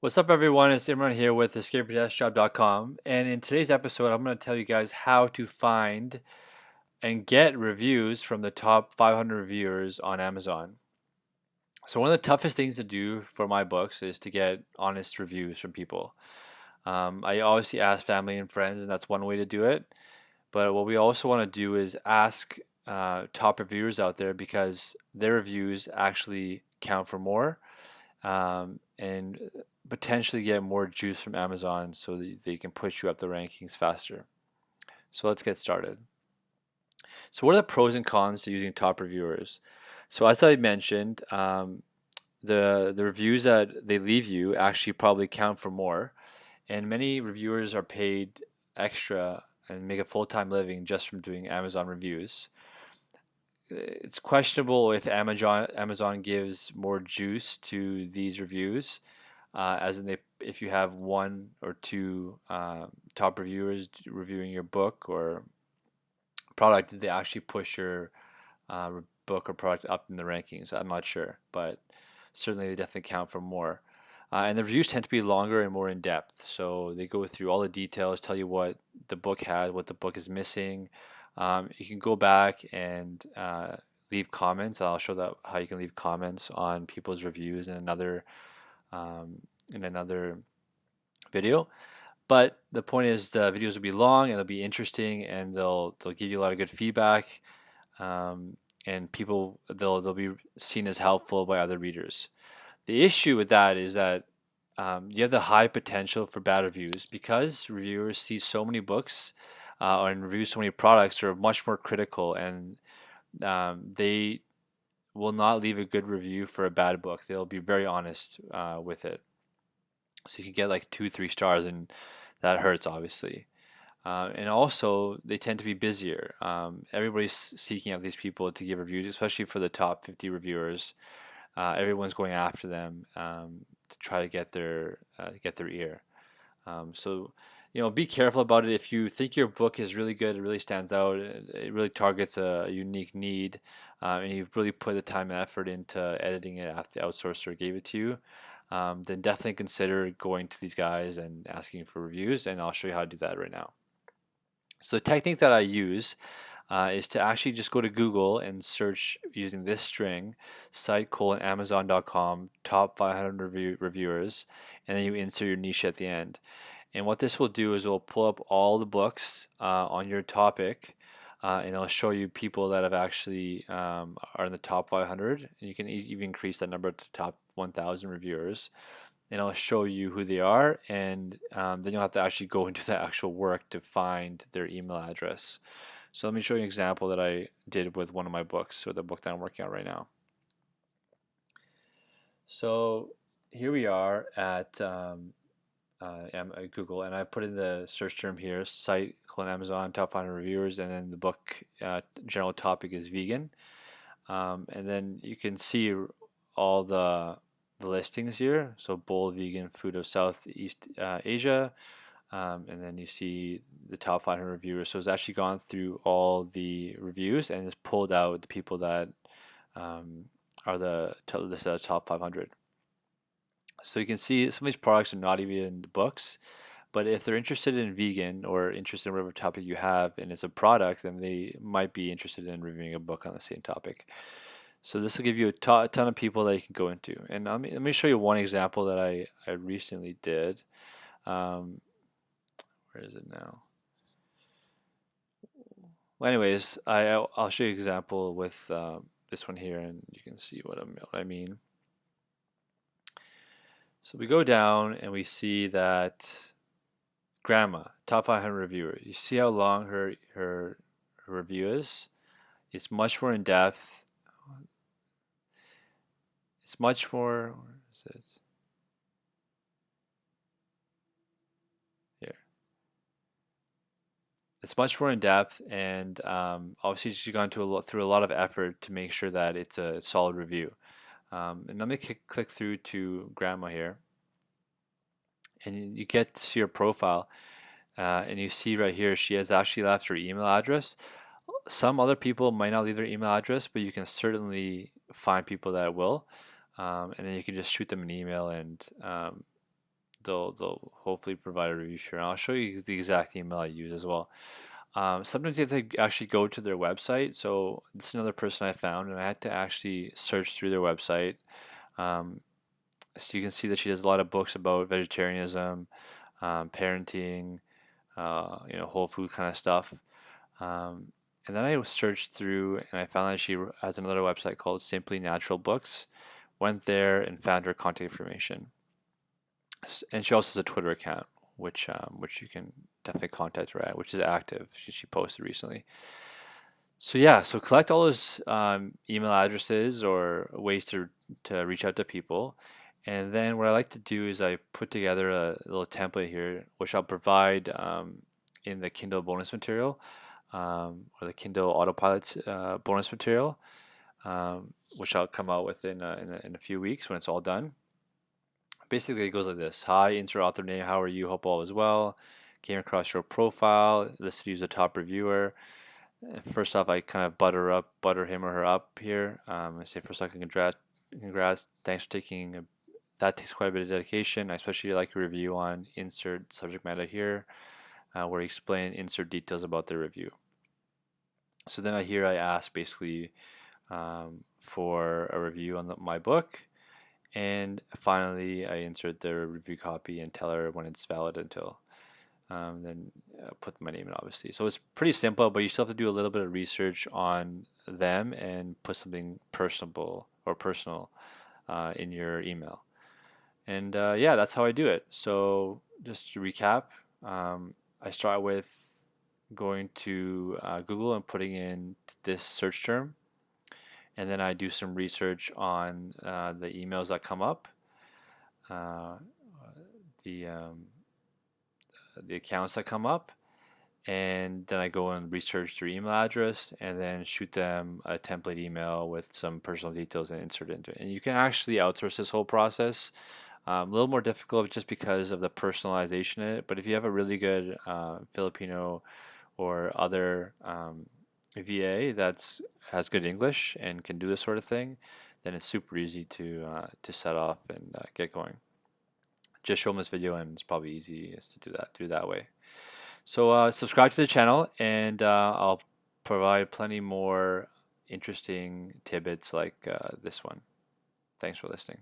What's up, everyone? It's Imran here with escapedeskjob.com. And in today's episode, I'm going to tell you guys how to find and get reviews from the top 500 reviewers on Amazon. So, one of the toughest things to do for my books is to get honest reviews from people. I obviously ask family and friends, and that's one way to do it. But what we also want to do is ask top reviewers out there because their reviews actually count for more and potentially get more juice from Amazon so that they can push you up the rankings faster. So let's get started. So what are the pros and cons to using top reviewers? So as I mentioned, the reviews that they leave you actually probably count for more, and many reviewers are paid extra and make a full-time living just from doing Amazon reviews. It's questionable if Amazon gives more juice to these reviews, as in if you have one or two top reviewers reviewing your book or product, did they actually push your book or product up in the rankings? I'm not sure, but certainly they definitely count for more. And the reviews tend to be longer and more in depth. So they go through all the details, tell you what the book has, what the book is missing. You can go back and leave comments. I'll show that how you can leave comments on people's reviews in another video. But the point is the videos will be long and they'll be interesting and they'll give you a lot of good feedback, and people they'll be seen as helpful by other readers. The issue with that is that you have the high potential for bad reviews because reviewers see so many books and review so many products are much more critical, and they will not leave a good review for a bad book. They'll be very honest with it. So you can get like 2, 3 stars, and that hurts obviously. And also, they tend to be busier. Everybody's seeking out these people to give reviews, especially for the top 50 reviewers. Everyone's going after them to try to get their ear. So, be careful about it. If you think your book is really good, it really stands out, it really targets a unique need, and you've really put the time and effort into editing it after the outsourcer gave it to you, then definitely consider going to these guys and asking for reviews, and I'll show you how to do that right now. So the technique that I use is to actually just go to Google and search using this string, site:/amazon.com top 500 reviewers, and then you insert your niche at the end. And what this will do is it will pull up all the books on your topic, and it'll show you people that have actually are in the top 500. And you can even increase that number to top 1,000 reviewers, and it'll show you who they are, and then you'll have to actually go into the actual work to find their email address. So let me show you an example that I did with one of my books, or the book that I'm working on right now. So here we are at Google, and I put in the search term here, site: Amazon top 500 reviewers, and then the book general topic is vegan. And then you can see all the listings here. So bold vegan food of Southeast Asia, and then you see the top 500 reviewers. So it's actually gone through all the reviews and it's pulled out the people that are the top 500. So you can see some of these products are not even in the books, but if they're interested in vegan or interested in whatever topic you have and it's a product, then they might be interested in reviewing a book on the same topic. So this will give you a ton of people that you can go into. And let me show you one example that I recently did. Where is it now? Well, anyways, I'll show you an example with this one here, and you can see what I mean. So we go down and we see that Grandma, top 500 reviewer. You see how long her review is? It's much more in depth. It's much more, where is it? Here. It's much more in depth, and obviously she's gone through a lot of effort to make sure that it's a solid review. And let me click through to Grandma here, and you get to see her profile, and you see right here she has actually left her email address. Some other people might not leave their email address, but you can certainly find people that will, and then you can just shoot them an email and they'll hopefully provide a review share. And I'll show you the exact email I use as well. Sometimes you have to actually go to their website. So this is another person I found, and I had to actually search through their website. Um, so you can see that she does a lot of books about vegetarianism, parenting, whole food kind of stuff. Um, and then I searched through and I found that she has another website called Simply Natural Books. Went there and found her contact information. And she also has a Twitter account, which you can definitely contact her at, which is active. She posted recently. So yeah, so collect all those email addresses or ways to reach out to people. And then what I like to do is I put together a little template here, which I'll provide in the Kindle bonus material or the Kindle Autopilot bonus material, which I'll come out with in a few weeks when it's all done. Basically, it goes like this. Hi, insert author name. How are you? Hope all is well. Came across your profile. Listed you as a top reviewer. First off, I kind of butter him or her up here. I say first off, congrats. Thanks for taking. That takes quite a bit of dedication. I especially like your review on insert subject matter here, where you explain insert details about the review. So then I ask basically for a review on my book. And finally, I insert the review copy and tell her when it's valid until. Then put my name in, obviously. So it's pretty simple, but you still have to do a little bit of research on them and put something personable or personal in your email. And yeah, that's how I do it. So just to recap, I start with going to Google and putting in this search term. And then I do some research on the emails that come up, uh, the the accounts that come up, and then I go and research their email address and then shoot them a template email with some personal details and insert it into it. And you can actually outsource this whole process. A little more difficult just because of the personalization in it, but if you have a really good Filipino or other VA that's has good English and can do this sort of thing, then it's super easy to set off and get going. Just show them this video, and it's probably easiest to do that way. So subscribe to the channel, and I'll provide plenty more interesting tidbits like this one. Thanks for listening.